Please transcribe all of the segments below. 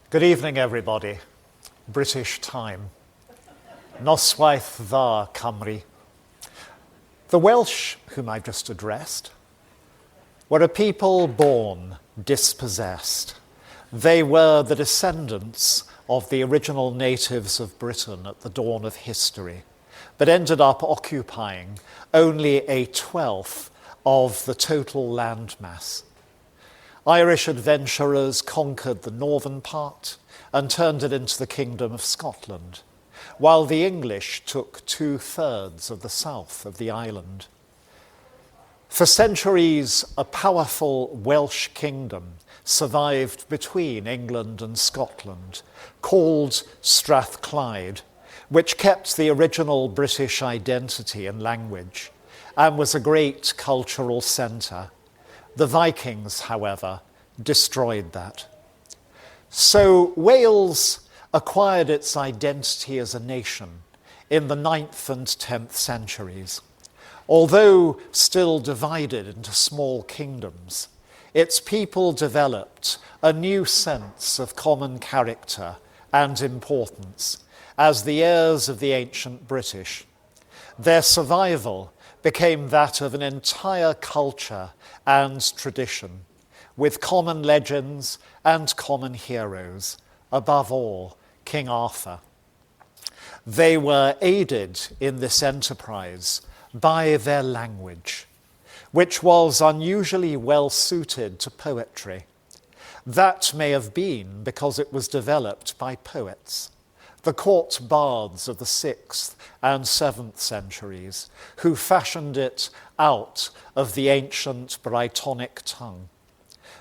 Good evening, everybody. British time. Noswaith dda Cymru. The Welsh, whom I just addressed, were a people born dispossessed. They were the descendants of the original natives of Britain at the dawn of history, but ended up occupying only a 1/12 of the total landmass. Irish adventurers conquered the northern part and turned it into the Kingdom of Scotland, while the English took 2/3 of the south of the island. For centuries, a powerful Welsh kingdom survived between England and Scotland, called Strathclyde, which kept the original British identity and language, and was a great cultural centre. The Vikings, however, destroyed that. So Wales acquired its identity as a nation in the 9th and 10th centuries. Although still divided into small kingdoms, its people developed a new sense of common character and importance as the heirs of the ancient British. Their survival became that of an entire culture and tradition, with common legends and common heroes, above all, King Arthur. They were aided in this enterprise by their language, which was unusually well suited to poetry. That may have been because it was developed by poets, the court bards of the 6th and 7th centuries, who fashioned it out of the ancient Brythonic tongue.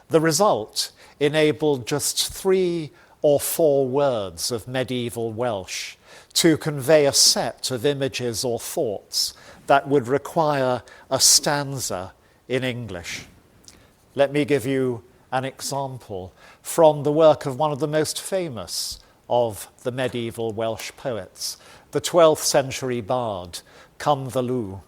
The result enabled just 3 or 4 words of medieval Welsh to convey a set of images or thoughts that would require a stanza in English. Let me give you an example from the work of one of the most famous of the medieval Welsh poets, the 12th century bard, Lleu.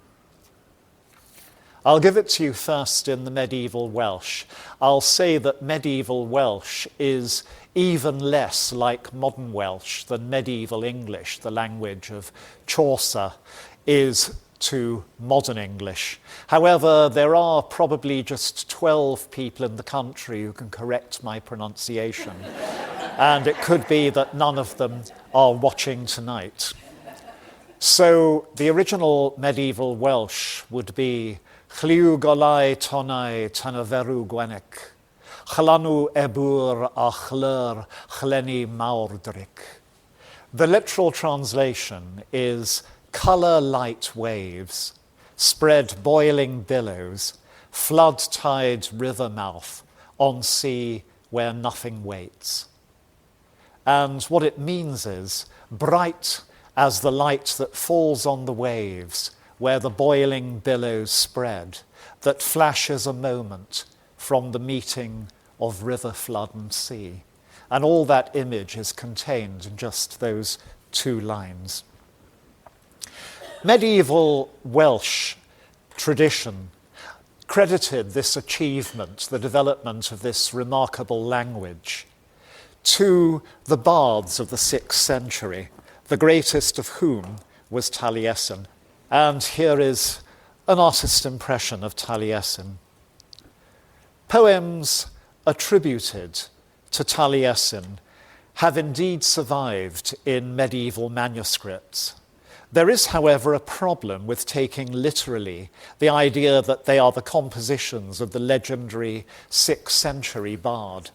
I'll give it to you first in the medieval Welsh. I'll say that medieval Welsh is even less like modern Welsh than medieval English, the language of Chaucer, is to modern English. However, there are probably just 12 people in the country who can correct my pronunciation, and it could be that none of them are watching tonight. So the original medieval Welsh would be Lleu Llaw Gyffes Tynaferw Gwenec, Chlanw ebwr a chlyr chlenni mawrdric. The literal translation is colour light waves, spread boiling billows, flood-tide river mouth on sea where nothing waits. And what it means is bright as the light that falls on the waves where the boiling billows spread, that flashes a moment from the meeting of river, flood and sea. And all that image is contained in just those 2 lines. Medieval Welsh tradition credited this achievement, the development of this remarkable language, to the bards of the 6th century, the greatest of whom was Taliesin. And here is an artist's impression of Taliesin. Poems attributed to Taliesin have indeed survived in medieval manuscripts. There is, however, a problem with taking literally the idea that they are the compositions of the legendary 6th century bard.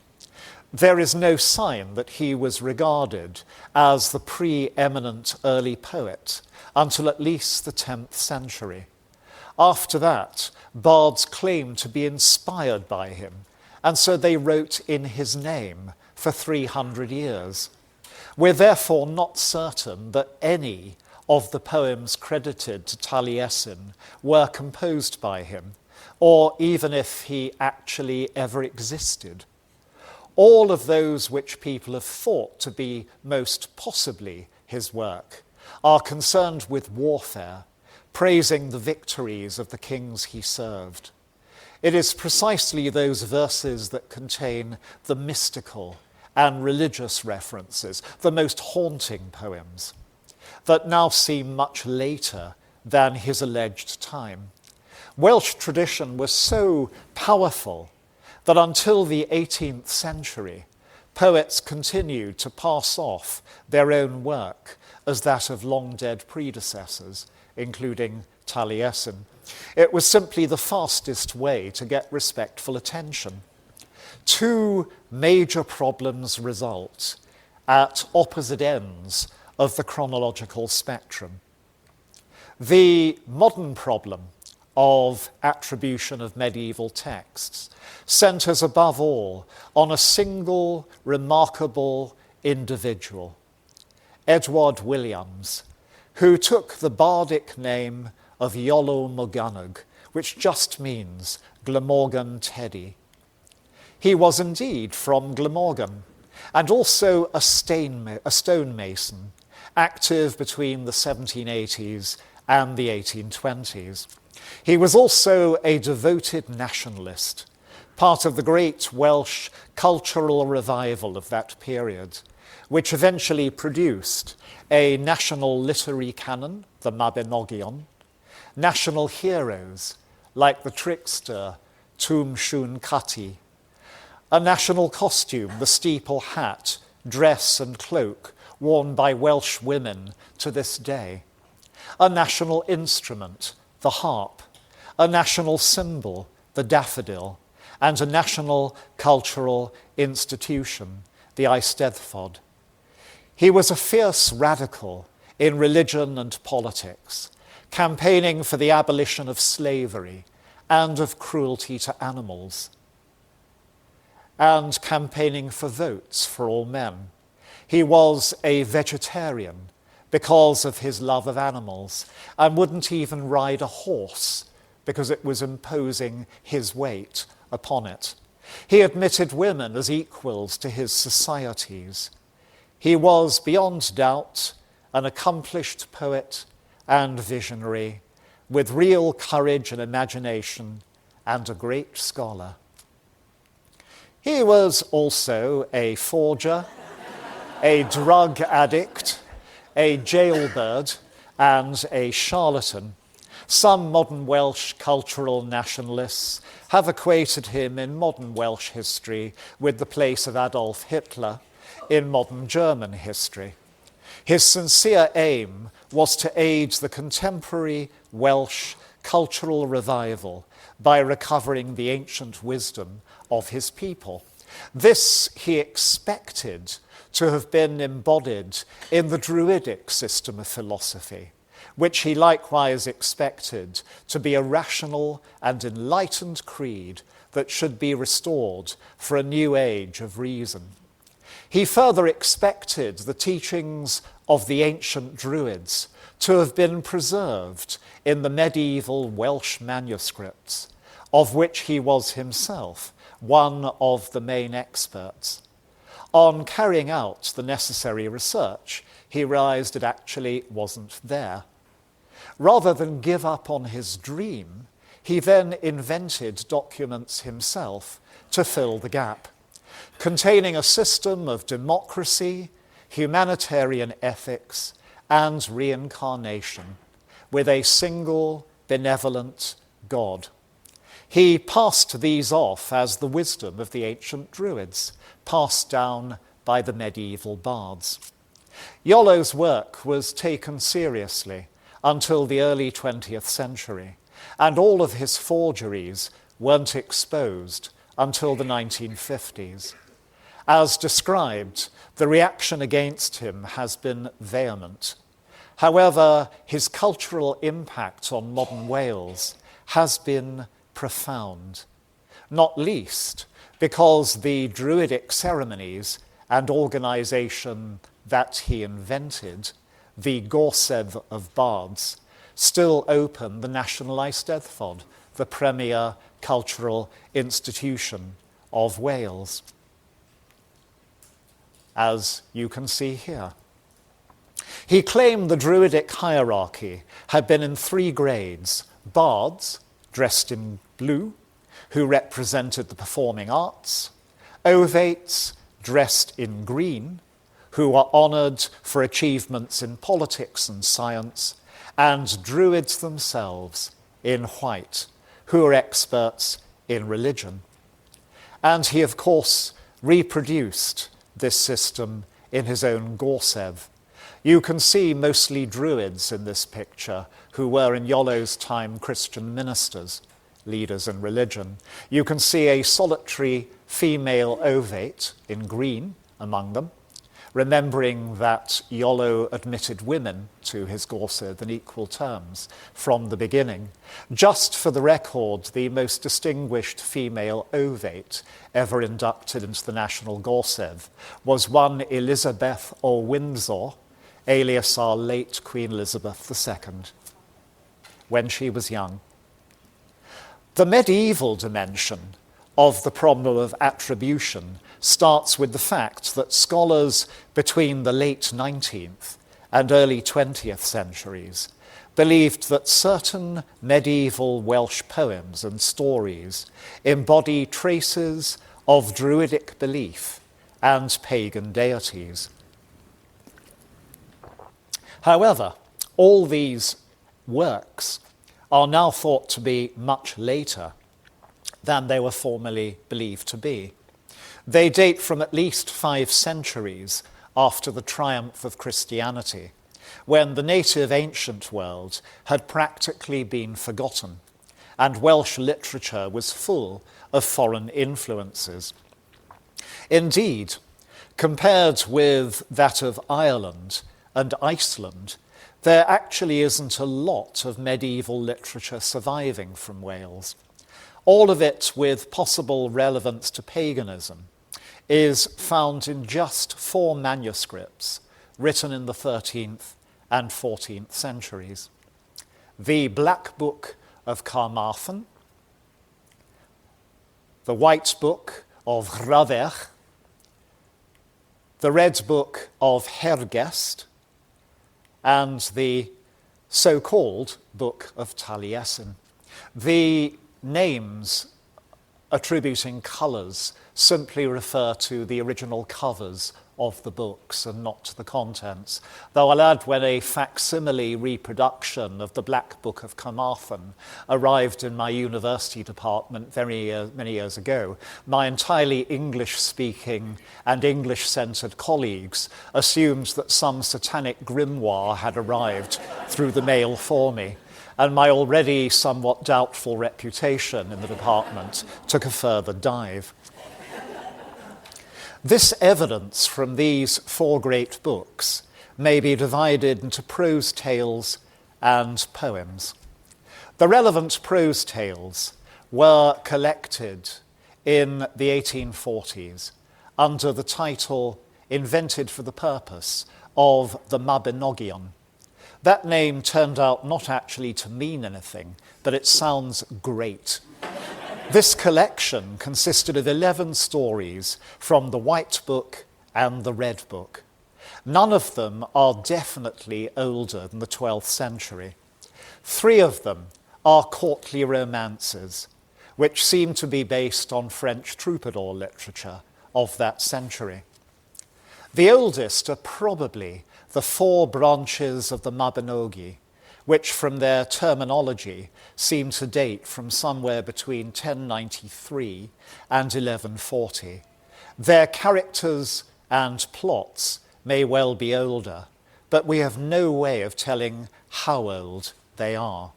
There is no sign that he was regarded as the preeminent early poet until at least the 10th century. After that, bards claimed to be inspired by him, and so they wrote in his name for 300 years. We're therefore not certain that any of the poems credited to Taliesin were composed by him, or even if he actually ever existed. All of those which people have thought to be most possibly his work are concerned with warfare, praising the victories of the kings he served. It is precisely those verses that contain the mystical and religious references, the most haunting poems, that now seem much later than his alleged time. Welsh tradition was so powerful that until the 18th century, poets continued to pass off their own work as that of long-dead predecessors, including Taliesin. It was simply the fastest way to get respectful attention. Two major problems result at opposite ends of the chronological spectrum. The modern problem of attribution of medieval texts centres above all on a single remarkable individual, Edward Williams, who took the bardic name of Iolo Morgannwg, which just means Glamorgan Teddy. He was indeed from Glamorgan, and also a stonemason, active between the 1780s and the 1820s. He was also a devoted nationalist, part of the great Welsh cultural revival of that period, which eventually produced a national literary canon, the Mabinogion, national heroes like the trickster Twm Siwn Cati, a national costume, the steeple hat, dress and cloak worn by Welsh women to this day, a national instrument, the harp, a national symbol, the daffodil, and a national cultural institution, the Eisteddfod. He was a fierce radical in religion and politics, campaigning for the abolition of slavery and of cruelty to animals, and campaigning for votes for all men. He was a vegetarian because of his love of animals, and wouldn't even ride a horse because it was imposing his weight upon it. He admitted women as equals to his societies. He was, beyond doubt, an accomplished poet and visionary, with real courage and imagination, and a great scholar. He was also a forger, a drug addict, a jailbird, and a charlatan. Some modern Welsh cultural nationalists have equated him in modern Welsh history with the place of Adolf Hitler in modern German history. His sincere aim was to aid the contemporary Welsh cultural revival by recovering the ancient wisdom of his people. This he expected to have been embodied in the Druidic system of philosophy, which he likewise expected to be a rational and enlightened creed that should be restored for a new age of reason. He further expected the teachings of the ancient Druids to have been preserved in the medieval Welsh manuscripts, of which he was himself one of the main experts. On carrying out the necessary research, he realized it actually wasn't there. Rather than give up on his dream, he then invented documents himself to fill the gap, containing a system of democracy, humanitarian ethics, and reincarnation, with a single benevolent God. He passed these off as the wisdom of the ancient Druids, passed down by the medieval bards. Iolo's work was taken seriously until the early 20th century, and all of his forgeries weren't exposed until the 1950s. As described, the reaction against him has been vehement. However, his cultural impact on modern Wales has been profound, not least because the Druidic ceremonies and organisation that he invented, the Gorsedd of Bards, still open the National Eisteddfod, the premier cultural institution of Wales, as you can see here. He claimed the Druidic hierarchy had been in three grades: bards, dressed in blue, who represented the performing arts; ovates, dressed in green, who are honoured for achievements in politics and science, and Druids themselves in white, who are experts in religion. And he, of course, reproduced this system in his own Gorsev. You can see mostly Druids in this picture, who were in Iolo's time Christian ministers, leaders in religion. You can see a solitary female ovate in green among them, remembering that Iolo admitted women to his Gorsev in equal terms from the beginning. Just for the record, the most distinguished female ovate ever inducted into the national Gorsev was one Elizabeth of Windsor, alias our late Queen Elizabeth II, when she was young. The medieval dimension of the problem of attribution starts with the fact that scholars between the late 19th and early 20th centuries believed that certain medieval Welsh poems and stories embody traces of Druidic belief and pagan deities. However, all these works are now thought to be much later than they were formerly believed to be. They date from at least 5 centuries after the triumph of Christianity, when the native ancient world had practically been forgotten, and Welsh literature was full of foreign influences. Indeed, compared with that of Ireland and Iceland, there actually isn't a lot of medieval literature surviving from Wales. All of it with possible relevance to paganism is found in just 4 manuscripts written in the 13th and 14th centuries. The Black Book of Carmarthen, the White Book of Rhyadr, the Red Book of Hergest, and the so-called Book of Taliesin. The names attributing colours simply refer to the original covers of the books and not to the contents, though I'll add when a facsimile reproduction of the Black Book of Carmarthen arrived in my university department many years ago, my entirely English-speaking and English-centred colleagues assumed that some satanic grimoire had arrived through the mail for me, and my already somewhat doubtful reputation in the department took a further dive. This evidence from these 4 great books may be divided into prose tales and poems. The relevant prose tales were collected in the 1840s under the title, invented for the purpose, of the Mabinogion. That name turned out not actually to mean anything, but it sounds great. This collection consisted of 11 stories from the White Book and the Red Book. None of them are definitely older than the 12th century. 3 of them are courtly romances, which seem to be based on French troubadour literature of that century. The oldest are probably the 4 branches of the Mabinogi, which from their terminology seem to date from somewhere between 1093 and 1140. Their characters and plots may well be older, but we have no way of telling how old they are.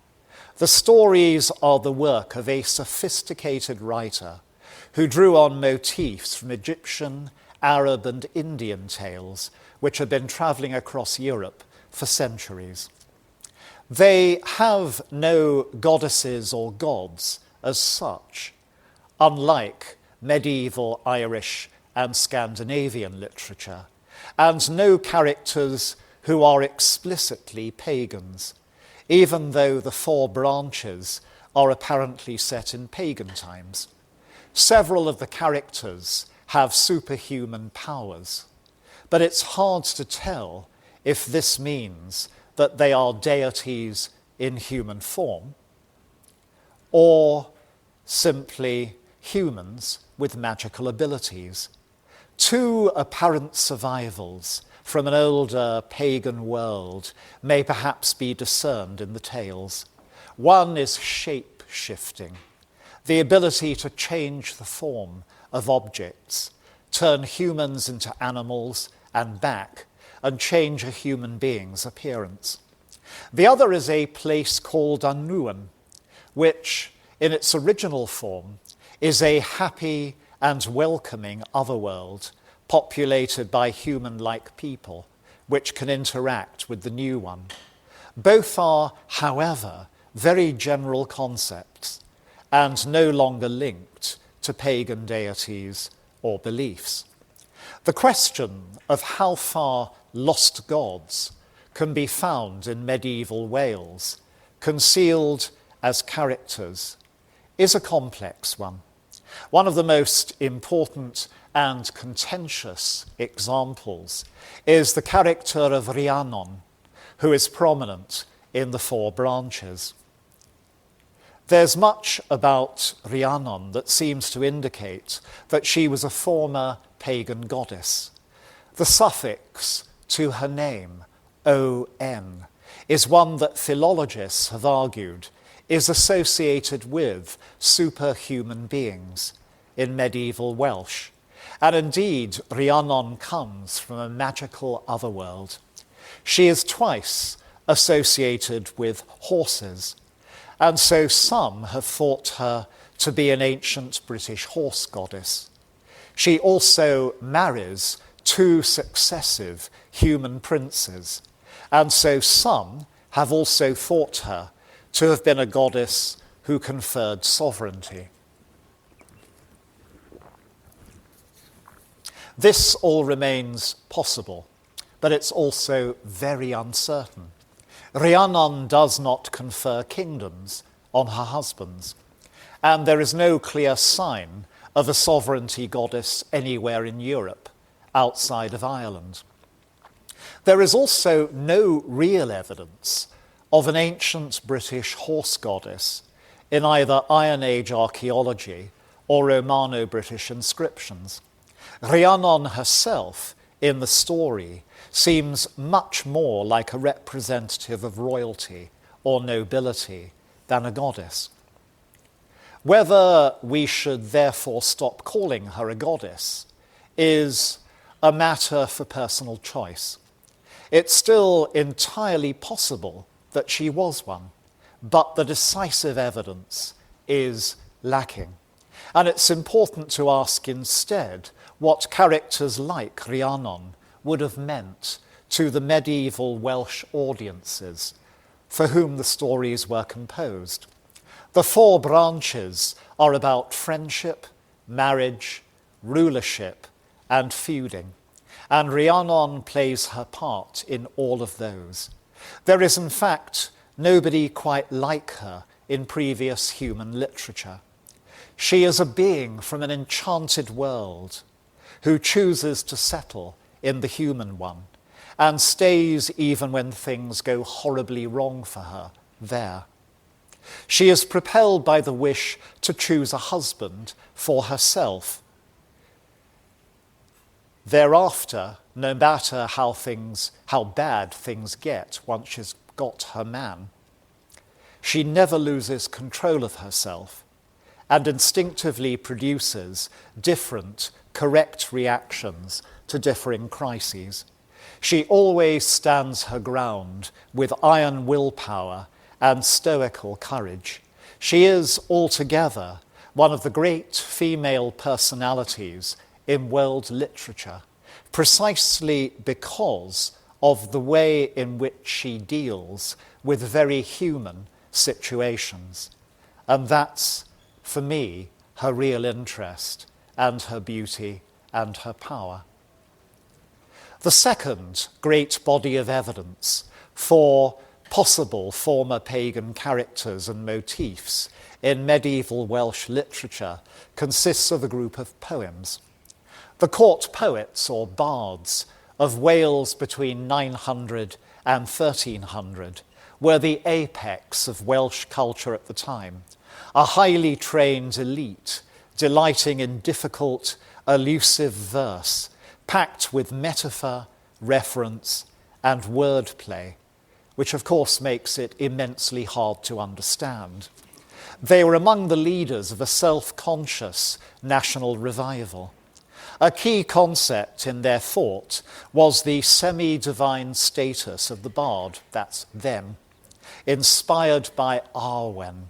The stories are the work of a sophisticated writer who drew on motifs from Egyptian, Arab and Indian tales which had been travelling across Europe for centuries. They have no goddesses or gods as such, unlike medieval Irish and Scandinavian literature, and no characters who are explicitly pagans, even though the 4 branches are apparently set in pagan times. Several of the characters have superhuman powers, but it's hard to tell if this means that they are deities in human form, or simply humans with magical abilities. Two apparent survivals from an older pagan world may perhaps be discerned in the tales. One is shape-shifting, the ability to change the form of objects, turn humans into animals and back, and change a human being's appearance. The other is a place called Annwn, which, in its original form, is a happy and welcoming otherworld populated by human-like people, which can interact with the new one. Both are, however, very general concepts and no longer linked to pagan deities or beliefs. The question of how far lost gods can be found in medieval Wales, concealed as characters, is a complex one. One of the most important and contentious examples is the character of Rhiannon, who is prominent in the Four Branches. There's much about Rhiannon that seems to indicate that she was a former pagan goddess. The suffix to her name, on, is one that philologists have argued is associated with superhuman beings in medieval Welsh. And indeed, Rhiannon comes from a magical otherworld. She is twice associated with horses, and so some have thought her to be an ancient British horse goddess. She also marries two successive human princes, and so some have also thought her to have been a goddess who conferred sovereignty. This all remains possible, but it's also very uncertain. Rhiannon does not confer kingdoms on her husbands, and there is no clear sign of a sovereignty goddess anywhere in Europe outside of Ireland. There is also no real evidence of an ancient British horse goddess in either Iron Age archaeology or Romano-British inscriptions. Rhiannon herself, in the story, seems much more like a representative of royalty or nobility than a goddess. Whether we should therefore stop calling her a goddess is a matter for personal choice. It's still entirely possible that she was one, but the decisive evidence is lacking. And it's important to ask instead what characters like Rhiannon would have meant to the medieval Welsh audiences for whom the stories were composed. The Four Branches are about friendship, marriage, rulership, and feuding, and Rhiannon plays her part in all of those. There is, in fact, nobody quite like her in previous human literature. She is a being from an enchanted world who chooses to settle in the human one and stays even when things go horribly wrong for her there. She is propelled by the wish to choose a husband for herself. Thereafter, no matter how bad things get once she's got her man, she never loses control of herself and instinctively produces different, correct reactions to differing crises. She always stands her ground with iron willpower and stoical courage. She is altogether one of the great female personalities in world literature, precisely because of the way in which she deals with very human situations. And that's, for me, her real interest and her beauty and her power. The second great body of evidence for possible former pagan characters and motifs in medieval Welsh literature consists of a group of poems. The court poets, or bards, of Wales between 900 and 1300 were the apex of Welsh culture at the time, a highly trained elite delighting in difficult, elusive verse packed with metaphor, reference, and wordplay, which of course makes it immensely hard to understand. They were among the leaders of a self-conscious national revival. A key concept in their thought was the semi-divine status of the bard, that's them, inspired by Arwen,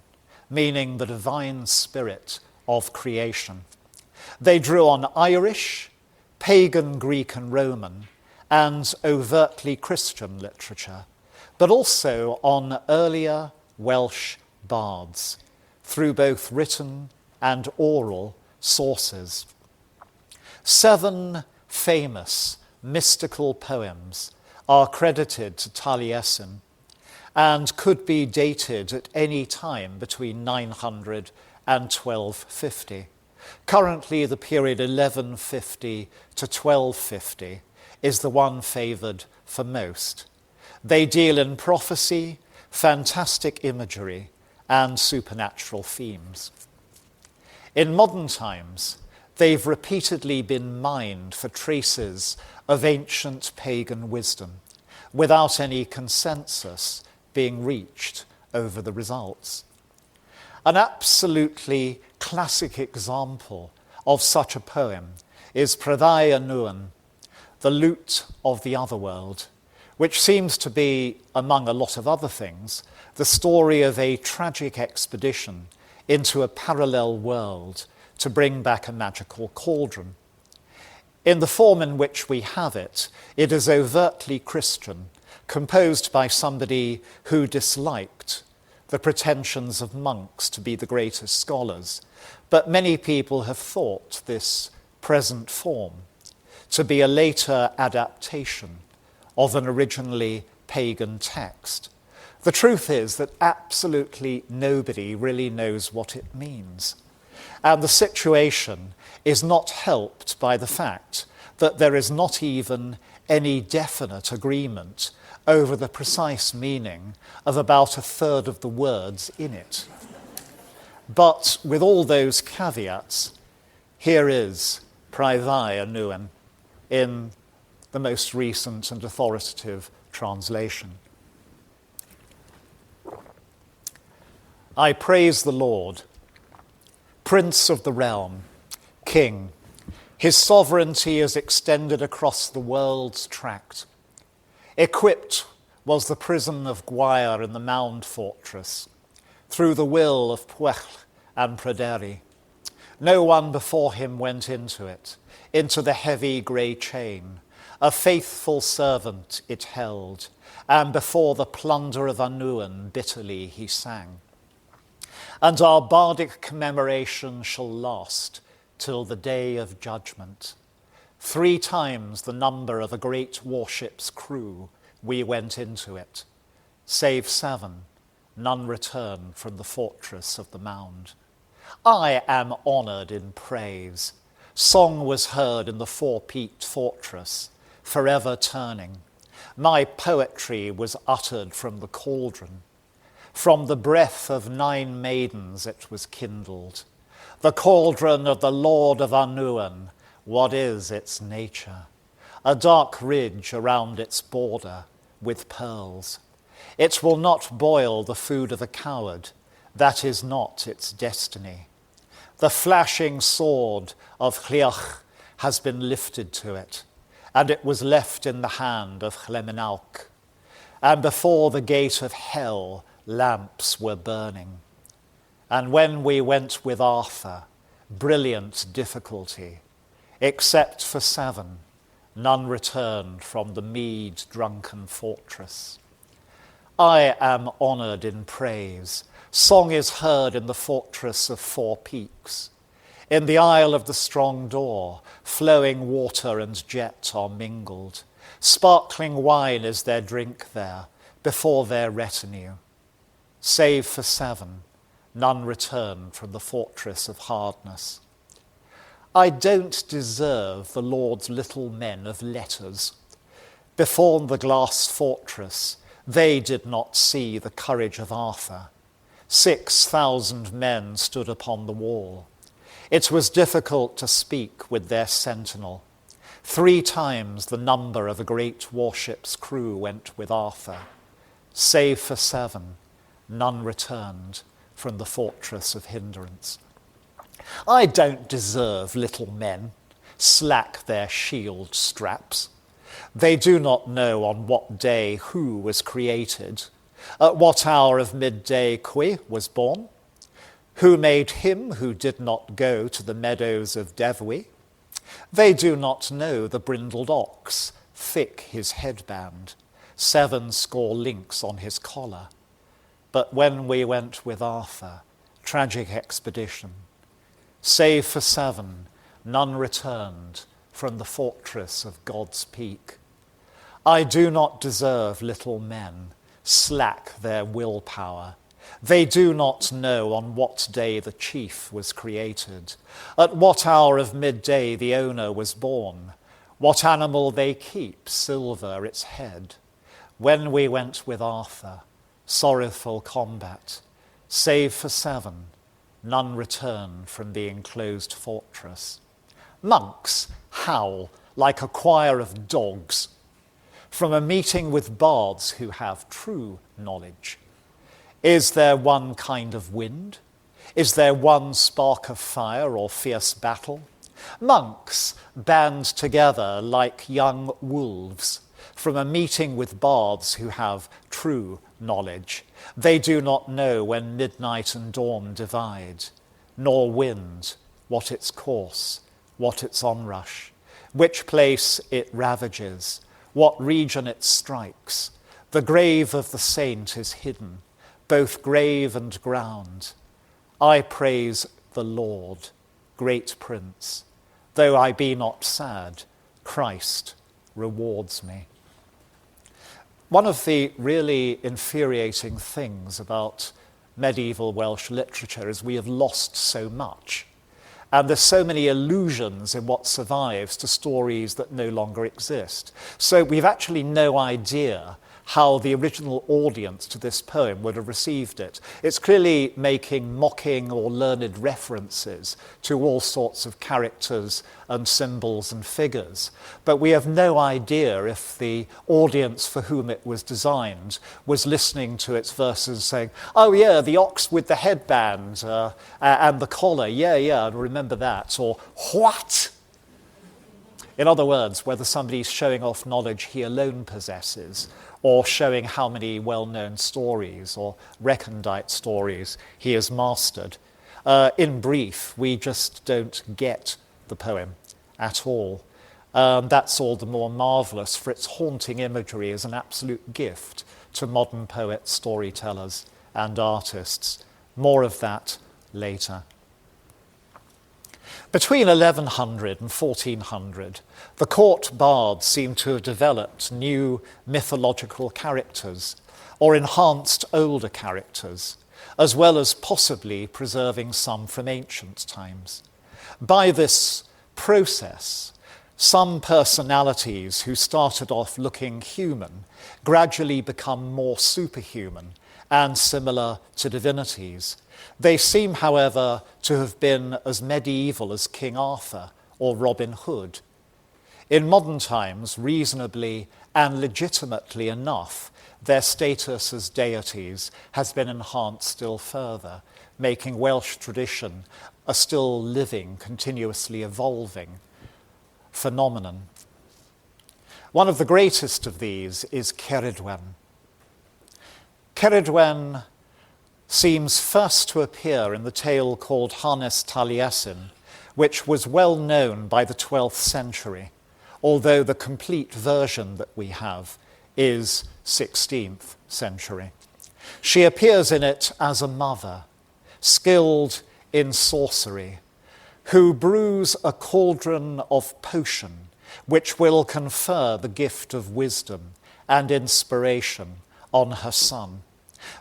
meaning the divine spirit of creation. They drew on Irish, pagan Greek and Roman, and overtly Christian literature, but also on earlier Welsh bards, through both written and oral sources. 7 famous mystical poems are credited to Taliesin and could be dated at any time between 900 and 1250. Currently, the period 1150 to 1250 is the one favoured for most. They deal in prophecy, fantastic imagery, and supernatural themes. In modern times, they've repeatedly been mined for traces of ancient pagan wisdom, without any consensus being reached over the results. An absolutely classic example of such a poem is Prydau Nuan, the lute of the otherworld, which seems to be, among a lot of other things, the story of a tragic expedition into a parallel world to bring back a magical cauldron. In the form in which we have it, it is overtly Christian, composed by somebody who disliked the pretensions of monks to be the greatest scholars, but many people have thought this present form to be a later adaptation of an originally pagan text. The truth is that absolutely nobody really knows what it means. And the situation is not helped by the fact that there is not even any definite agreement over the precise meaning of about a third of the words in it. But with all those caveats, here is Prydau Nuan in the most recent and authoritative translation. I praise the Lord, Prince of the realm, King. His sovereignty is extended across the world's tract. Equipped was the prison of Gwair in the Mound Fortress, through the will of Pwll and Pryderi. No one before him went into it, into the heavy grey chain. A faithful servant it held, and before the plunder of Anuan bitterly he sang. And our bardic commemoration shall last till the day of judgment. 3 times the number of a great warship's crew we went into it, save 7, none returned from the fortress of the mound. I am honoured in praise. Song was heard in the 4-peaked fortress, forever turning. My poetry was uttered from the cauldron. From the breath of 9 maidens it was kindled. The cauldron of the Lord of Anuan, what is its nature? A dark ridge around its border with pearls. It will not boil the food of a coward, that is not its destiny. The flashing sword of Lleu Llaw has been lifted to it, and it was left in the hand of Llymynawch. And before the gate of hell lamps were burning. And when we went with Arthur, brilliant difficulty, except for 7, none returned from the mead-drunken fortress. I am honoured in praise. Song is heard in the fortress of 4 peaks. In the isle of the strong door, flowing water and jet are mingled. Sparkling wine is their drink there, before their retinue. Save for 7, none returned from the fortress of hardness. I don't deserve the Lord's little men of letters. Before the glass fortress, they did not see the courage of Arthur. 6,000 men stood upon the wall. It was difficult to speak with their sentinel. 3 times the number of a great warship's crew went with Arthur. Save for 7, none returned from the fortress of hindrance. I don't deserve little men slack their shield straps. They do not know on what day who was created, at what hour of midday qui was born, who made him who did not go to the meadows of Devwi. They do not know the brindled ox, thick his headband, 70 links on his collar. But when we went with Arthur, tragic expedition, save for 7, none returned from the fortress of God's peak. I do not deserve little men slack their willpower. They do not know on what day the chief was created, at what hour of midday the owner was born, what animal they keep, silver its head. When we went with Arthur, sorrowful combat, save for 7, none return from the enclosed fortress. Monks howl like a choir of dogs from a meeting with bards who have true knowledge. Is there one kind of wind? Is there one spark of fire or fierce battle? Monks band together like young wolves from a meeting with bards who have true knowledge. They do not know when midnight and dawn divide, nor wind, what its course, what its onrush, which place it ravages, what region it strikes. The grave of the saint is hidden, both grave and ground. I praise the Lord, great Prince. Though I be not sad, Christ rewards me. One of the really infuriating things about medieval Welsh literature is we have lost so much. And there's so many allusions in what survives to stories that no longer exist. So we've actually no idea how the original audience to this poem would have received it. It's clearly making mocking or learned references to all sorts of characters and symbols and figures. But we have no idea if the audience for whom it was designed was listening to its verses saying, oh yeah, the ox with the headband and the collar, yeah, I remember that, or what? In other words, whether somebody's showing off knowledge he alone possesses, or showing how many well-known stories or recondite stories he has mastered. In brief, we just don't get the poem at all. That's all the more marvellous, for its haunting imagery is an absolute gift to modern poets, storytellers, and artists. More of that later. Between 1100 and 1400, the court bards seem to have developed new mythological characters or enhanced older characters, as well as possibly preserving some from ancient times. By this process, some personalities who started off looking human gradually become more superhuman and similar to divinities. They seem, however, to have been as medieval as King Arthur or Robin Hood. In modern times, reasonably and legitimately enough, their status as deities has been enhanced still further, making Welsh tradition a still living, continuously evolving phenomenon. One of the greatest of these is Ceridwen. Ceridwen seems first to appear in the tale called Hanes Taliesin, which was well known by the 12th century, although the complete version that we have is 16th century. She appears in it as a mother, skilled in sorcery, who brews a cauldron of potion which will confer the gift of wisdom and inspiration on her son.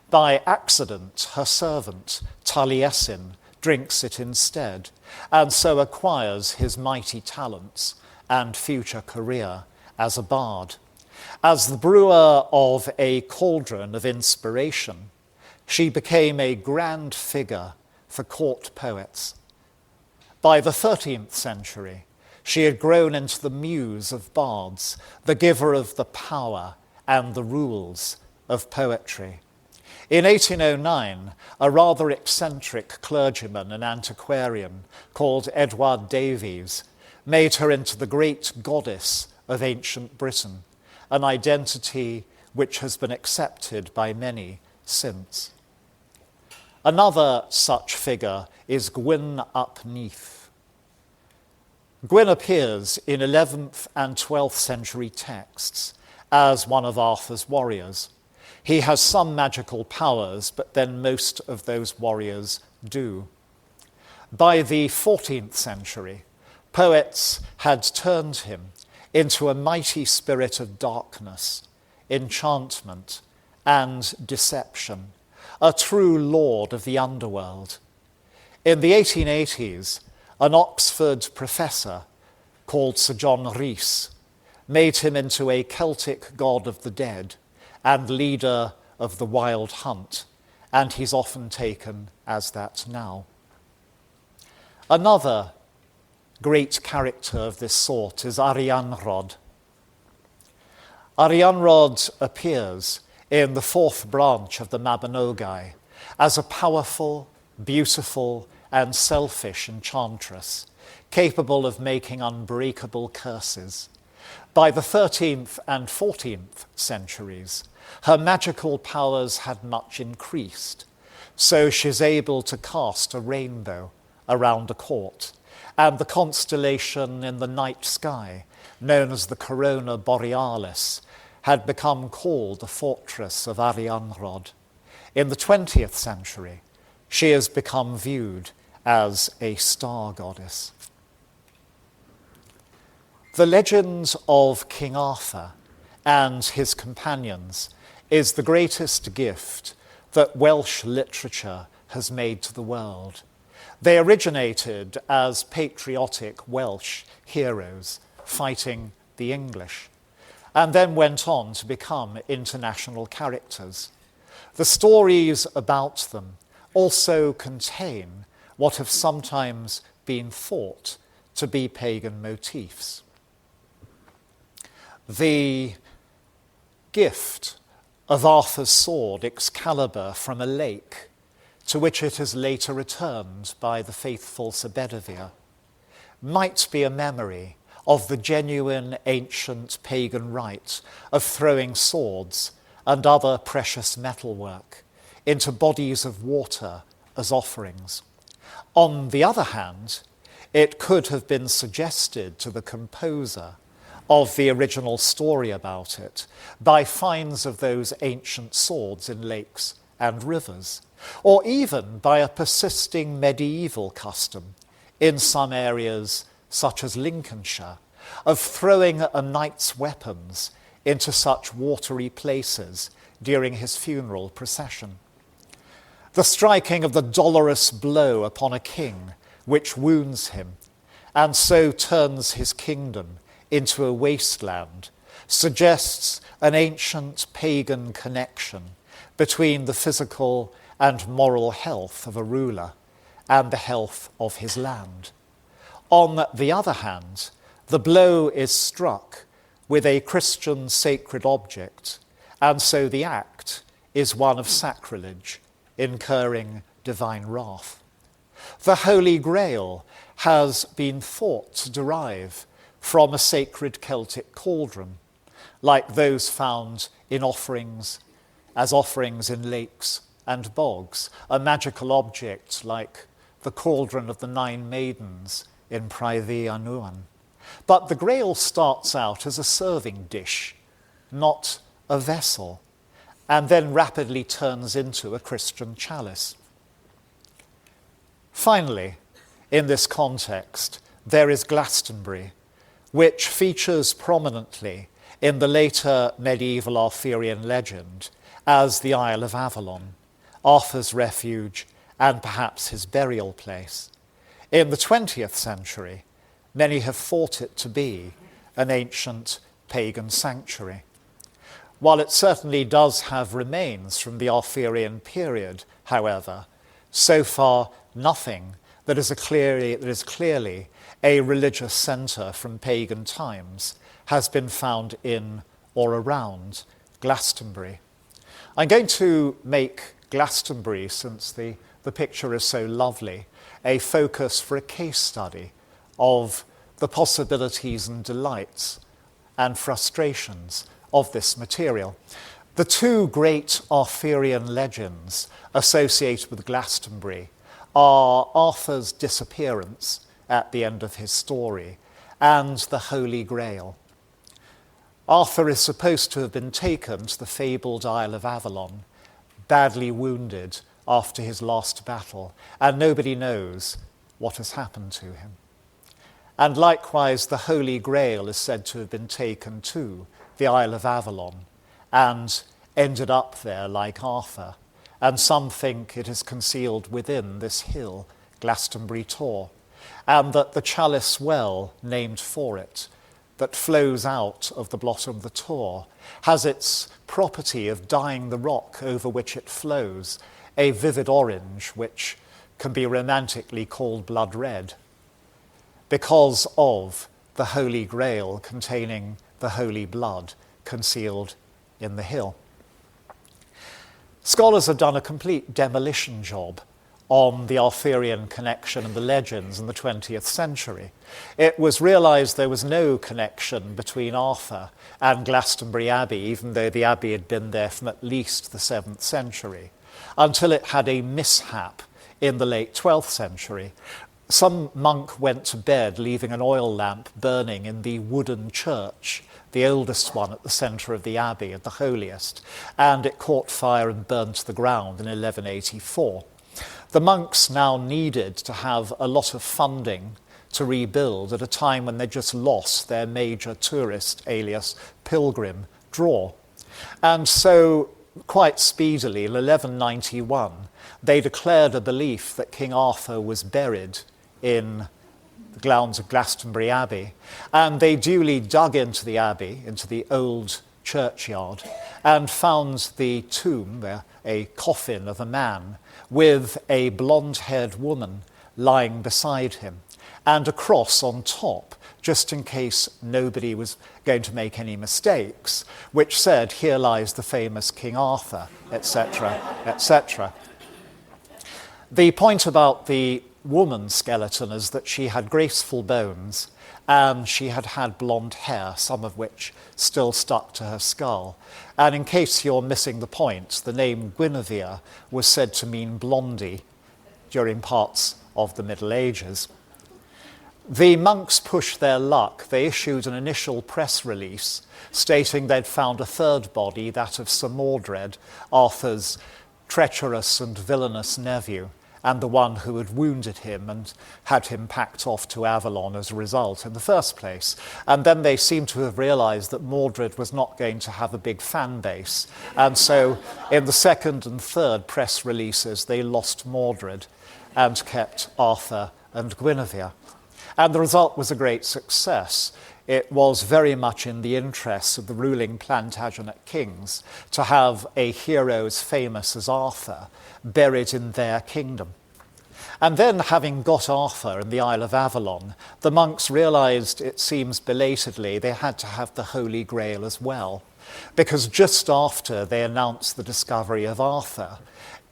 By accident, her servant, Taliesin, drinks it instead, and so acquires his mighty talents and future career as a bard. As the brewer of a cauldron of inspiration, she became a grand figure for court poets. By the 13th century, She had grown into the muse of bards, the giver of the power and the rules of poetry. In 1809, a rather eccentric clergyman and antiquarian called Edward Davies made her into the great goddess of ancient Britain, an identity which has been accepted by many since. Another such figure is Gwyn ap Nuith. Gwyn appears in 11th and 12th century texts as one of Arthur's warriors. He has some magical powers, but then most of those warriors do. By the 14th century, poets had turned him into a mighty spirit of darkness, enchantment, and deception, a true lord of the underworld. In the 1880s, an Oxford professor called Sir John Rhys made him into a Celtic god of the dead and leader of the wild hunt, and he's often taken as that now. Another great character of this sort is Arianrhod. Arianrhod appears in the fourth branch of the Mabinogi as a powerful, beautiful, and selfish enchantress, capable of making unbreakable curses. By the 13th and 14th centuries, her magical powers had much increased, so she's able to cast a rainbow around a court, and the constellation in the night sky, known as the Corona Borealis, had become called the fortress of Arianrhod. In the 20th century, she has become viewed as a star goddess. The legend of King Arthur and his companions is the greatest gift that Welsh literature has made to the world. They originated as patriotic Welsh heroes fighting the English, and then went on to become international characters. The stories about them also contain what have sometimes been thought to be pagan motifs. The gift of Arthur's sword Excalibur from a lake, to which it is later returned by the faithful Sir Bedivere, might be a memory of the genuine ancient pagan rite of throwing swords and other precious metalwork into bodies of water as offerings. On the other hand, it could have been suggested to the composer of the original story about it by finds of those ancient swords in lakes and rivers, or even by a persisting medieval custom in some areas such as Lincolnshire, of throwing a knight's weapons into such watery places during his funeral procession. The striking of the dolorous blow upon a king which wounds him and so turns his kingdom into a wasteland suggests an ancient pagan connection between the physical and moral health of a ruler and the health of his land. On the other hand, the blow is struck with a Christian sacred object, and so the act is one of sacrilege, incurring divine wrath. The Holy Grail has been thought to derive from a sacred Celtic cauldron, like those found in offerings in lakes and bogs, a magical object like the cauldron of the 9 maidens in Pryddi Annwn. But the Grail starts out as a serving dish, not a vessel, and then rapidly turns into a Christian chalice. Finally, in this context, there is Glastonbury, which features prominently in the later medieval Arthurian legend as the Isle of Avalon, Arthur's refuge and perhaps his burial place. In the 20th century, many have thought it to be an ancient pagan sanctuary. While it certainly does have remains from the Arthurian period, however, so far nothing that is clearly a religious centre from pagan times has been found in or around Glastonbury. I'm going to make Glastonbury, since the picture is so lovely, a focus for a case study of the possibilities and delights and frustrations of this material. The two great Arthurian legends associated with Glastonbury are Arthur's disappearance at the end of his story and the Holy Grail. Arthur is supposed to have been taken to the fabled Isle of Avalon, badly wounded after his last battle, and nobody knows what has happened to him. And likewise, the Holy Grail is said to have been taken to the Isle of Avalon and ended up there like Arthur, and some think it is concealed within this hill, Glastonbury Tor, and that the chalice well named for it, that flows out of the bottom of the Tor, has its property of dyeing the rock over which it flows a vivid orange, which can be romantically called blood red, because of the Holy Grail containing the holy blood concealed in the hill. Scholars have done a complete demolition job on the Arthurian connection and the legends in the 20th century. It was realised there was no connection between Arthur and Glastonbury Abbey, even though the abbey had been there from at least the 7th century, until it had a mishap in the late 12th century. Some monk went to bed leaving an oil lamp burning in the wooden church, the oldest one at the centre of the abbey, at the holiest, and it caught fire and burned to the ground in 1184. The monks now needed to have a lot of funding to rebuild at a time when they just lost their major tourist, alias pilgrim, draw. And so, quite speedily, in 1191, they declared a belief that King Arthur was buried in the grounds of Glastonbury Abbey, and they duly dug into the abbey, into the old churchyard, and found the tomb, a coffin of a man, with a blonde-haired woman lying beside him, and a cross on top, just in case nobody was going to make any mistakes, which said, "Here lies the famous King Arthur," etc., etc. The point about the woman's skeleton is that she had graceful bones and she had had blonde hair, some of which still stuck to her skull. And in case you're missing the point, the name Guinevere was said to mean blondie during parts of the Middle Ages. The monks pushed their luck. They issued an initial press release stating they'd found a third body, that of Sir Mordred, Arthur's treacherous and villainous nephew, and the one who had wounded him and had him packed off to Avalon as a result in the first place. And then they seem to have realised that Mordred was not going to have a big fan base. And so in the second and third press releases, they lost Mordred and kept Arthur and Guinevere. And the result was a great success. It was very much in the interests of the ruling Plantagenet kings to have a hero as famous as Arthur buried in their kingdom. And then, having got Arthur in the Isle of Avalon, the monks realised, it seems belatedly, they had to have the Holy Grail as well, because just after they announced the discovery of Arthur,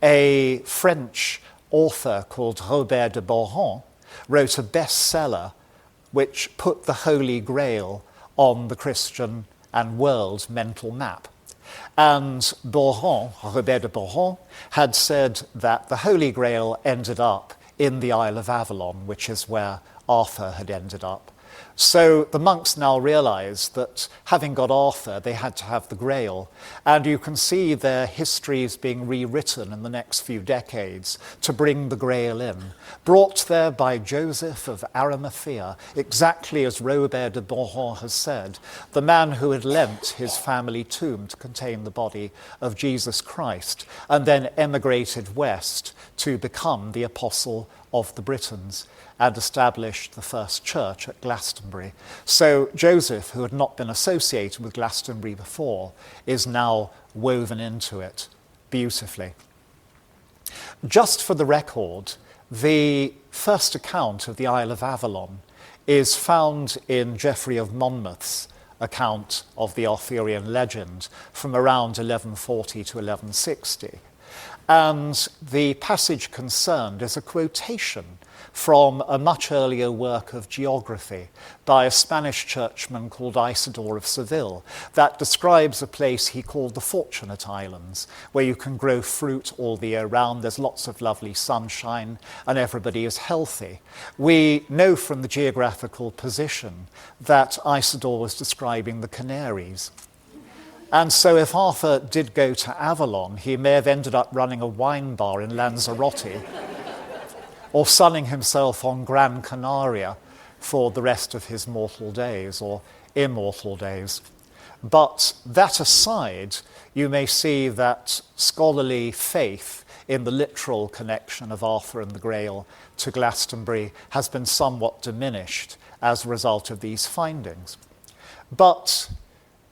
a French author called Robert de Boron wrote a bestseller which put the Holy Grail on the Christian and world mental map. And Robert de Boron, had said that the Holy Grail ended up in the Isle of Avalon, which is where Arthur had ended up. So the monks now realised that having got Arthur, they had to have the Grail. And you can see their histories being rewritten in the next few decades to bring the Grail in, brought there by Joseph of Arimathea, exactly as Robert de Boron has said, the man who had lent his family tomb to contain the body of Jesus Christ, and then emigrated west to become the Apostle of the Britons and established the first church at Glastonbury. So Joseph, who had not been associated with Glastonbury before, is now woven into it beautifully. Just for the record, The first account of the Isle of Avalon is found in Geoffrey of Monmouth's account of the Arthurian legend from around 1140 to 1160. And the passage concerned is a quotation from a much earlier work of geography by a Spanish churchman called Isidore of Seville that describes a place he called the Fortunate Islands, where you can grow fruit all the year round, there's lots of lovely sunshine, and everybody is healthy. We know from the geographical position that Isidore was describing the Canaries. And so if Arthur did go to Avalon, he may have ended up running a wine bar in Lanzarote or sunning himself on Gran Canaria for the rest of his mortal days or immortal days. But that aside, you may see that scholarly faith in the literal connection of Arthur and the Grail to Glastonbury has been somewhat diminished as a result of these findings. But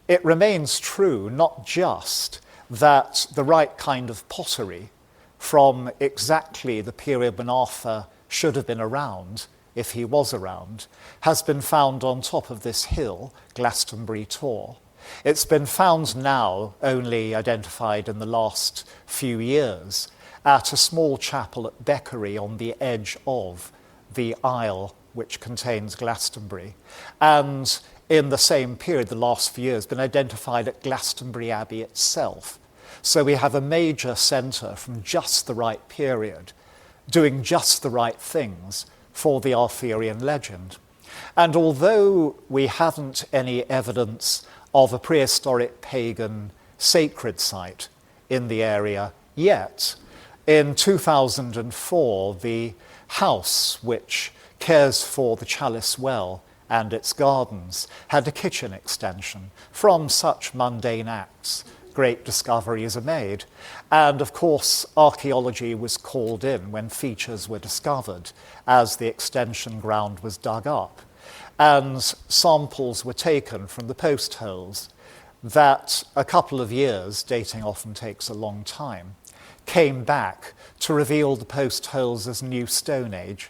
it remains true not just that the right kind of pottery from exactly the period when Arthur should have been around, if he was around, has been found on top of this hill, Glastonbury Tor. It's been found now, only identified in the last few years, at a small chapel at Beckery on the edge of the isle which contains Glastonbury. And in the same period, the last few years, been identified at Glastonbury Abbey itself. So we have a major centre from just the right period, doing just the right things for the Arthurian legend. And although we haven't any evidence of a prehistoric pagan sacred site in the area yet, in 2004, the house which cares for the Chalice Well and its gardens had a kitchen extension. From such mundane acts, great discoveries are made. And of course, archaeology was called in when features were discovered as the extension ground was dug up. And samples were taken from the post holes that a couple of years, dating often takes a long time, came back to reveal the post holes as New Stone Age.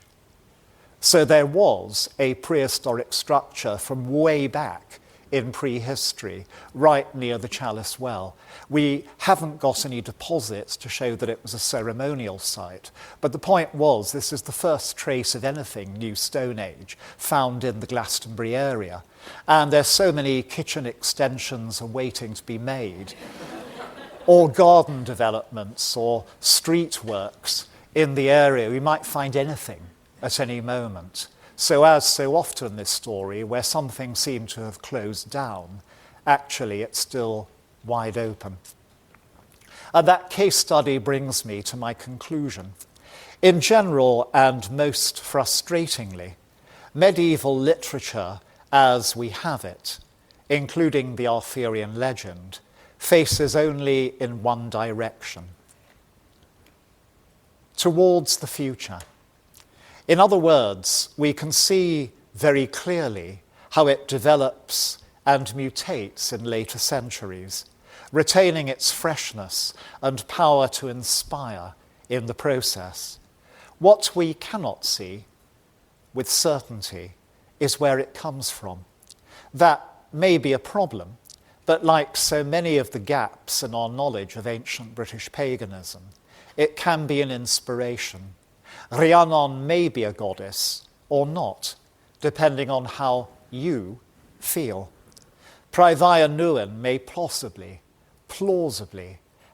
So there was a prehistoric structure from way back in prehistory, right near the Chalice Well. We haven't got any deposits to show that it was a ceremonial site, but the point was this is the first trace of anything New Stone Age found in the Glastonbury area. And there's so many kitchen extensions awaiting to be made, or garden developments, or street works in the area. We might find anything at any moment. So as so often in this story, where something seemed to have closed down, actually it's still wide open. And that case study brings me to my conclusion. In general, and most frustratingly, medieval literature as we have it, including the Arthurian legend, faces only in one direction: towards the future. In other words, we can see very clearly how it develops and mutates in later centuries, retaining its freshness and power to inspire in the process. What we cannot see with certainty is where it comes from. That may be a problem, but like so many of the gaps in our knowledge of ancient British paganism, it can be an inspiration. Rhiannon may be a goddess or not, depending on how you feel. Praevia Nuan may plausibly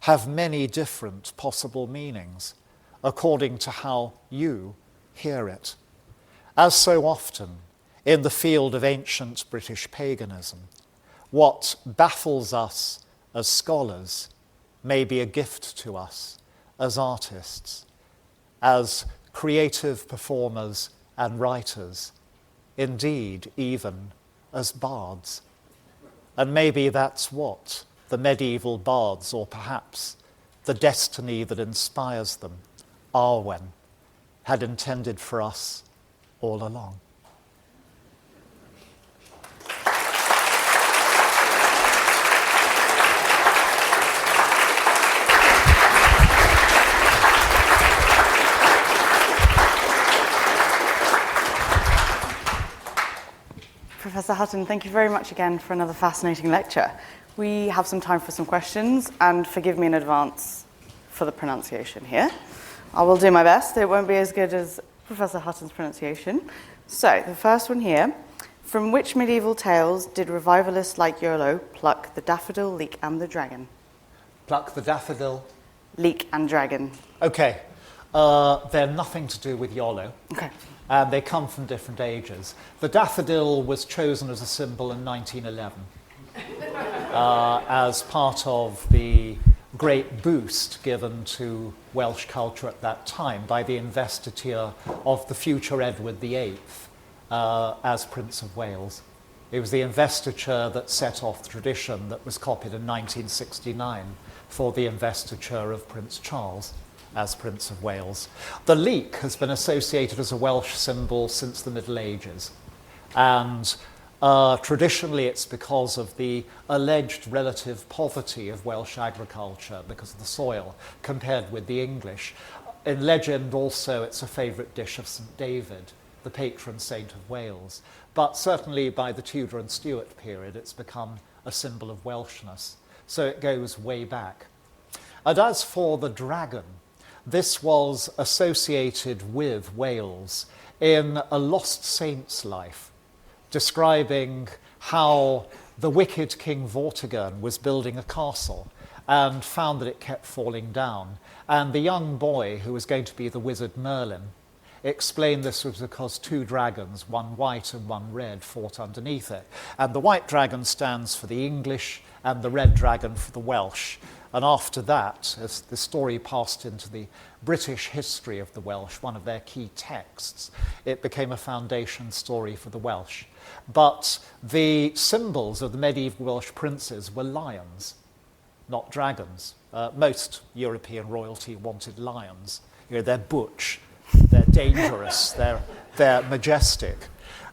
have many different possible meanings, according to how you hear it. As so often in the field of ancient British paganism, what baffles us as scholars may be a gift to us as artists, as creative performers and writers, indeed even as bards. And maybe that's what the medieval bards, or perhaps the destiny that inspires them, Arwen, had intended for us all along. Professor Hutton, thank you very much again for another fascinating lecture. We have some time for some questions, and forgive me in advance for the pronunciation here. I will do my best. It won't be as good as Professor Hutton's pronunciation. So, the first one here. From which medieval tales did revivalists like Lleu Llaw pluck the daffodil, leek, and the dragon? Pluck the daffodil. Leek and dragon. Okay. They're nothing to do with Lleu Llaw. Okay. They come from different ages. The daffodil was chosen as a symbol in 1911 as part of the great boost given to Welsh culture at that time by the investiture of the future Edward VIII as Prince of Wales. It was the investiture that set off the tradition that was copied in 1969 for the investiture of Prince Charles as Prince of Wales. The leek has been associated as a Welsh symbol since the Middle Ages, and traditionally it's because of the alleged relative poverty of Welsh agriculture because of the soil compared with the English. In legend also it's a favourite dish of St David, the patron saint of Wales, but certainly by the Tudor and Stuart period it's become a symbol of Welshness, so it goes way back. And as for the dragon, this was associated with Wales in a lost saint's life, describing how the wicked King Vortigern was building a castle and found that it kept falling down. And the young boy, who was going to be the wizard Merlin, explained this was because two dragons, one white and one red, fought underneath it. And the white dragon stands for the English and the red dragon for the Welsh. And after that, as the story passed into the British history of the Welsh, one of their key texts, it became a foundation story for the Welsh. But the symbols of the medieval Welsh princes were lions, not dragons. Most European royalty wanted lions. You know, they're butch, they're dangerous, they're majestic.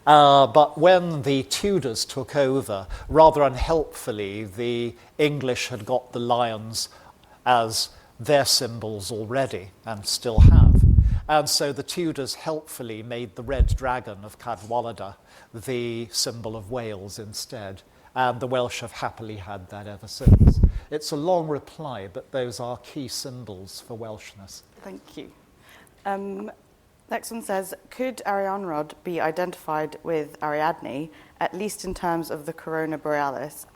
But when the Tudors took over, rather unhelpfully, the English had got the lions as their symbols already, and still have. And so the Tudors helpfully made the red dragon of Cadwaladr the symbol of Wales instead, and the Welsh have happily had that ever since. It's a long reply, but those are key symbols for Welshness. Thank you. Next one says, could Arianrhod be identified with Ariadne, at least in terms of the corona borealis,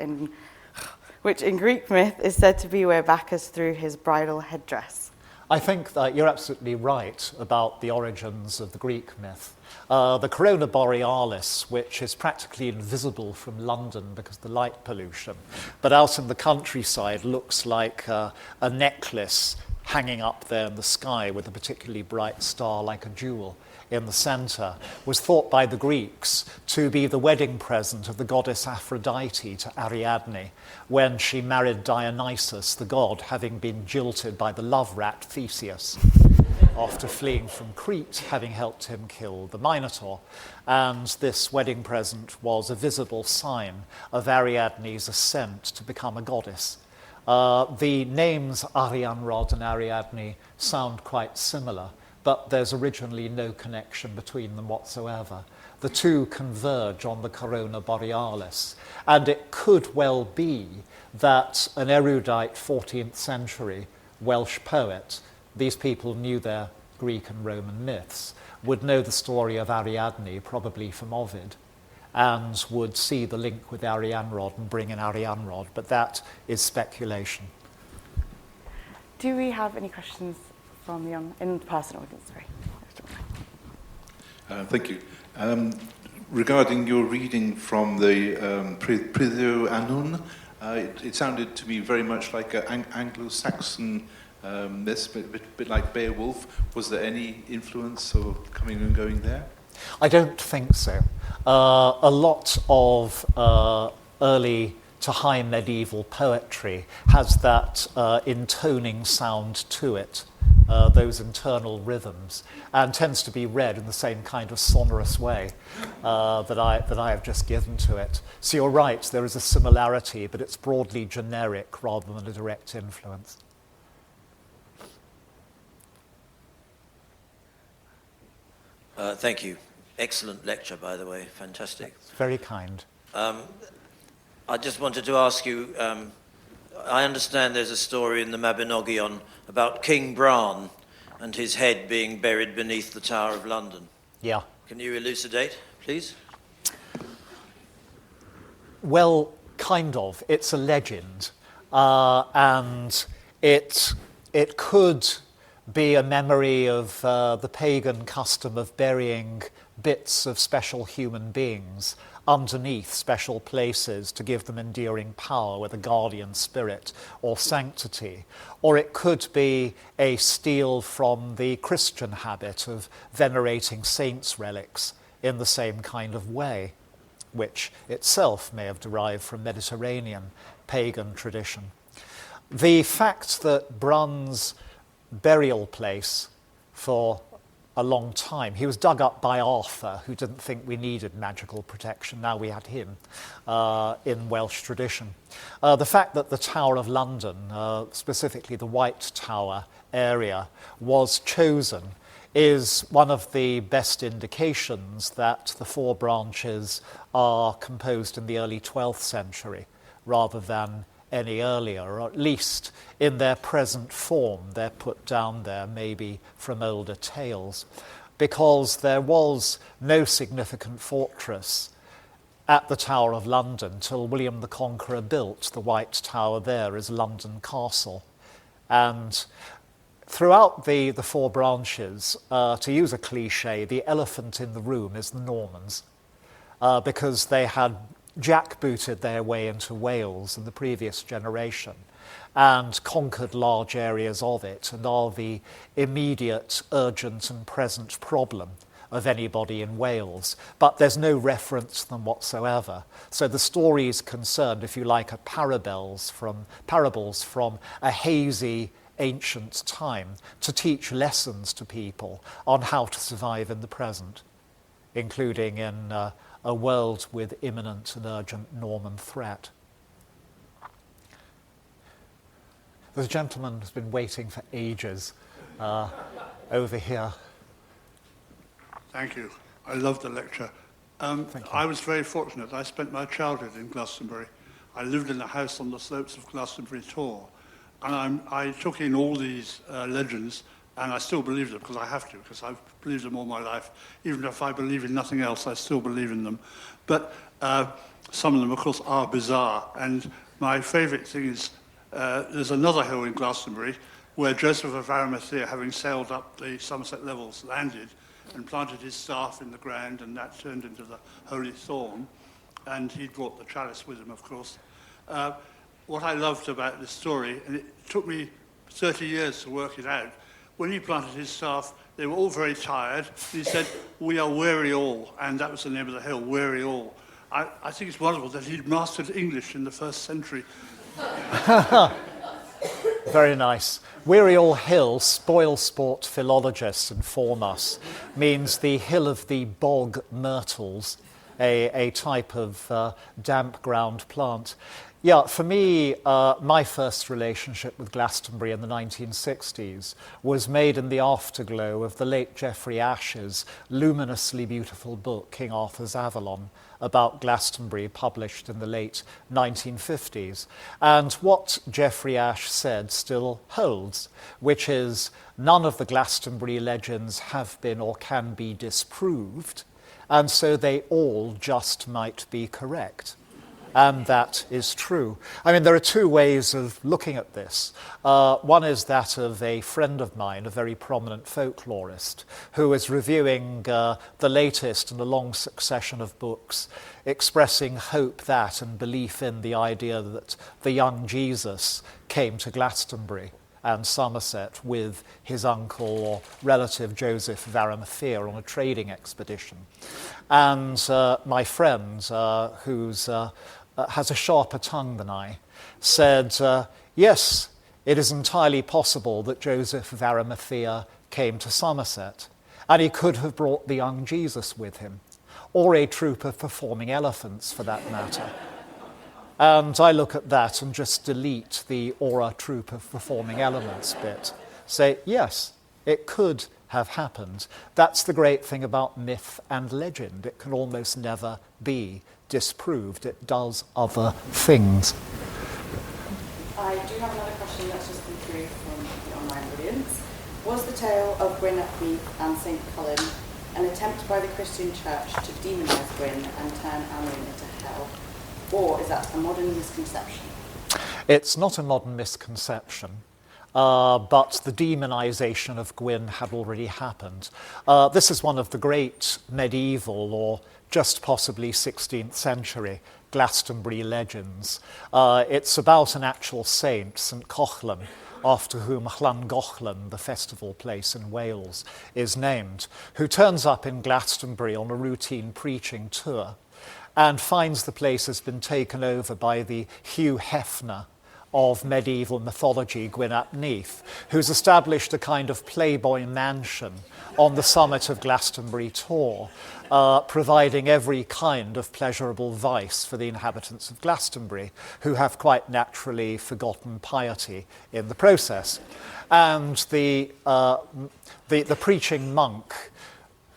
which in Greek myth is said to be where Bacchus threw his bridal headdress? I think that you're absolutely right about the origins of the Greek myth. The corona borealis, which is practically invisible from London because of the light pollution, but out in the countryside looks like a necklace hanging up there in the sky with a particularly bright star like a jewel in the centre, was thought by the Greeks to be the wedding present of the goddess Aphrodite to Ariadne when she married Dionysus, the god, having been jilted by the love rat Theseus after fleeing from Crete, having helped him kill the Minotaur. And this wedding present was a visible sign of Ariadne's ascent to become a goddess. The names Arianrhod and Ariadne sound quite similar, but there's originally no connection between them whatsoever. The two converge on the corona borealis, and it could well be that an erudite 14th century Welsh poet, these people knew their Greek and Roman myths, would know the story of Ariadne, probably from Ovid, and would see the link with Arianrhod and bring in Arianrhod, but that is speculation. Do we have any questions from the in-person audience? Sorry. Thank you. Regarding your reading from the Blodeuwedd, it sounded to me very much like an Anglo-Saxon myth, a bit like Beowulf. Was there any influence or coming and going there? I don't think so. A lot of early to high medieval poetry has that intoning sound to it, those internal rhythms, and tends to be read in the same kind of sonorous way that I have just given to it. So you're right, there is a similarity, but it's broadly generic rather than a direct influence. Thank you. Excellent lecture, by the way. Fantastic. Very kind. I just wanted to ask you, I understand there's a story in the Mabinogion about King Bran and his head being buried beneath the Tower of London. Yeah. Can you elucidate, please? Well, kind of. It's a legend. And it could be a memory of the pagan custom of burying bits of special human beings underneath special places to give them enduring power with a guardian spirit or sanctity. Or it could be a steal from the Christian habit of venerating saints' relics in the same kind of way, which itself may have derived from Mediterranean pagan tradition. The fact that Bran's burial place for a long time, he was dug up by Arthur, who didn't think we needed magical protection. Now we had him in Welsh tradition. The fact that the Tower of London, specifically the White Tower area, was chosen is one of the best indications that the four branches are composed in the early 12th century rather than any earlier, or at least in their present form. They're put down there maybe from older tales, because there was no significant fortress at the Tower of London till William the Conqueror built the White Tower there as London Castle. And throughout the four branches, to use a cliche, the elephant in the room is the Normans, because they had jackbooted their way into Wales in the previous generation and conquered large areas of it, and are the immediate, urgent and present problem of anybody in Wales. But there's no reference to them whatsoever. So the story is concerned, if you like, are parables from a hazy ancient time to teach lessons to people on how to survive in the present, including in a world with imminent and urgent Norman threat. There's a gentleman who's been waiting for ages over here. Thank you. I loved the lecture. Thank you. I was very fortunate. I spent my childhood in Glastonbury. I lived in a house on the slopes of Glastonbury Tor. And I took in all these legends, and I still believe them because I have to, because I've believed them all my life. Even if I believe in nothing else, I still believe in them. But some of them, of course, are bizarre. And my favourite thing is there's another hill in Glastonbury where Joseph of Arimathea, having sailed up the Somerset levels, landed and planted his staff in the ground, and that turned into the Holy Thorn. And he brought the chalice with him, of course. What I loved about this story, and it took me 30 years to work it out, when he planted his staff, they were all very tired. He said, "We are weary all," and that was the name of the hill, Weary All. I think it's wonderful that he'd mastered English in the 1st century. Very nice. Weary All Hill, spoil sport philologists inform us, means the hill of the bog myrtles, a type of damp ground plant. Yeah, for me, my first relationship with Glastonbury in the 1960s was made in the afterglow of the late Geoffrey Ash's luminously beautiful book, King Arthur's Avalon, about Glastonbury, published in the late 1950s. And what Geoffrey Ash said still holds, which is none of the Glastonbury legends have been or can be disproved, and so they all just might be correct. And that is true. I mean, there are two ways of looking at this. One is that of a friend of mine, a very prominent folklorist, who is reviewing the latest in a long succession of books, expressing hope that and belief in the idea that the young Jesus came to Glastonbury and Somerset with his uncle or relative Joseph of Arimathea on a trading expedition. And my friend, who's has a sharper tongue than I, said, yes, it is entirely possible that Joseph of Arimathea came to Somerset, and he could have brought the young Jesus with him, or a troop of performing elephants for that matter. And I look at that and just delete the or a troop of performing elements bit. Say, yes, it could have happened. That's the great thing about myth and legend. It can almost never be disproved. It does other things. I do have another question that's just come through from the online audience. Was the tale of Gwyn ap Nudd and St. Colin an attempt by the Christian Church to demonise Gwyn and turn Anwen into hell? Or is that a modern misconception? It's not a modern misconception. But the demonisation of Gwyn had already happened. This is one of the great medieval or just possibly 16th century Glastonbury legends. It's about an actual saint, St. Cochlan, after whom Llangollen, the festival place in Wales, is named, who turns up in Glastonbury on a routine preaching tour and finds the place has been taken over by the Hugh Hefner of medieval mythology, Gwyn ap Nudd, who's established a kind of playboy mansion on the summit of Glastonbury Tor, providing every kind of pleasurable vice for the inhabitants of Glastonbury, who have quite naturally forgotten piety in the process. And the preaching monk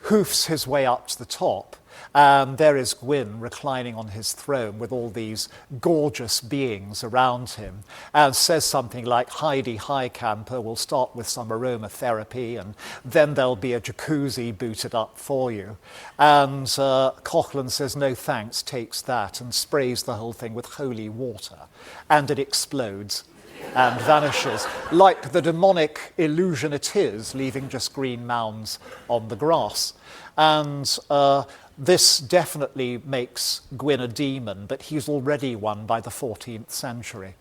hoofs his way up to the top, and there is Gwyn reclining on his throne with all these gorgeous beings around him, and says something like, "Heidi High Camper, we'll start with some aromatherapy, and then there'll be a jacuzzi booted up for you." And Cochlan says, "No thanks," takes that and sprays the whole thing with holy water, and it explodes and vanishes, like the demonic illusion it is, leaving just green mounds on the grass. And this definitely makes Gwyn a demon, but he's already one by the 14th century.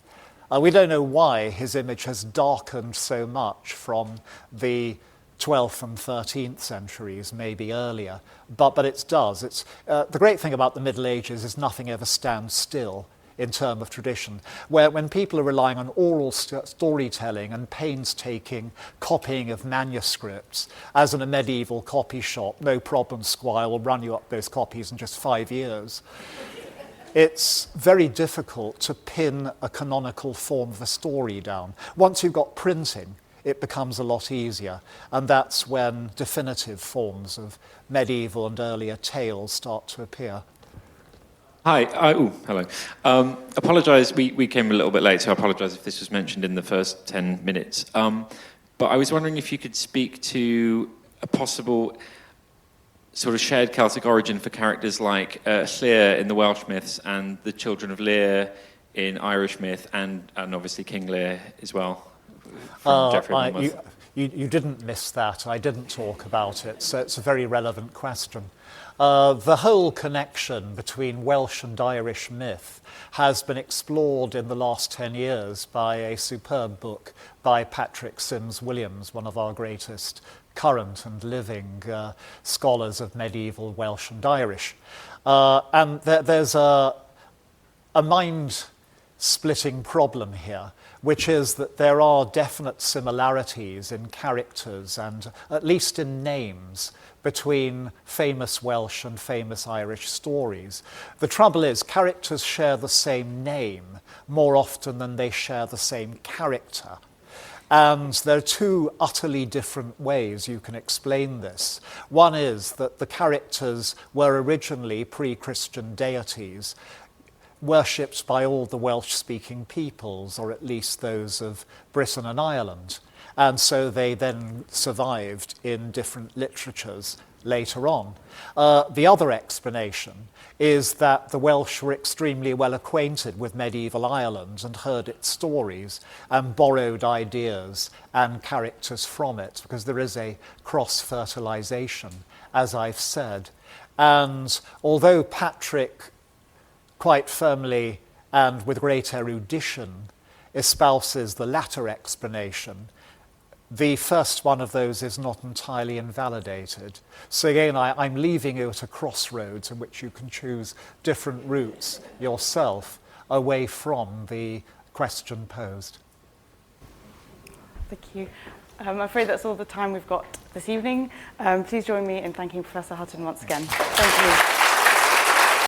We don't know why his image has darkened so much from the 12th and 13th centuries, maybe earlier, but it does. It's, the great thing about the Middle Ages is nothing ever stands still in terms of tradition, where when people are relying on oral storytelling and painstaking copying of manuscripts, as in a medieval copy shop, no problem, Squire, will run you up those copies in just 5 years. It's very difficult to pin a canonical form of a story down. Once you've got printing, it becomes a lot easier, and that's when definitive forms of medieval and earlier tales start to appear. Hi. Hello. Apologise, we came a little bit late, so I apologise if this was mentioned in the first 10 minutes. But I was wondering if you could speak to a possible sort of shared Celtic origin for characters like Lleu in the Welsh myths and the children of Lleu in Irish myth, and obviously King Lear as well. From Geoffrey Monmouth. You didn't miss that. I didn't talk about it, so it's a very relevant question. The whole connection between Welsh and Irish myth has been explored in the last 10 years by a superb book by Patrick Sims-Williams, one of our greatest current and living scholars of medieval Welsh and Irish. And there's a mind-splitting problem here, which is that there are definite similarities in characters and at least in names between famous Welsh and famous Irish stories. The trouble is, characters share the same name more often than they share the same character. And there are two utterly different ways you can explain this. One is that the characters were originally pre-Christian deities, worshipped by all the Welsh-speaking peoples, or at least those of Britain and Ireland. And so they then survived in different literatures later on. The other explanation is that the Welsh were extremely well acquainted with medieval Ireland and heard its stories and borrowed ideas and characters from it, because there is a cross-fertilisation, as I've said. And although Patrick quite firmly and with great erudition espouses the latter explanation, the first one of those is not entirely invalidated. So again, I'm leaving you at a crossroads in which you can choose different routes yourself away from the question posed. Thank you. I'm afraid that's all the time we've got this evening. Please join me in thanking Professor Hutton once again. Thank you.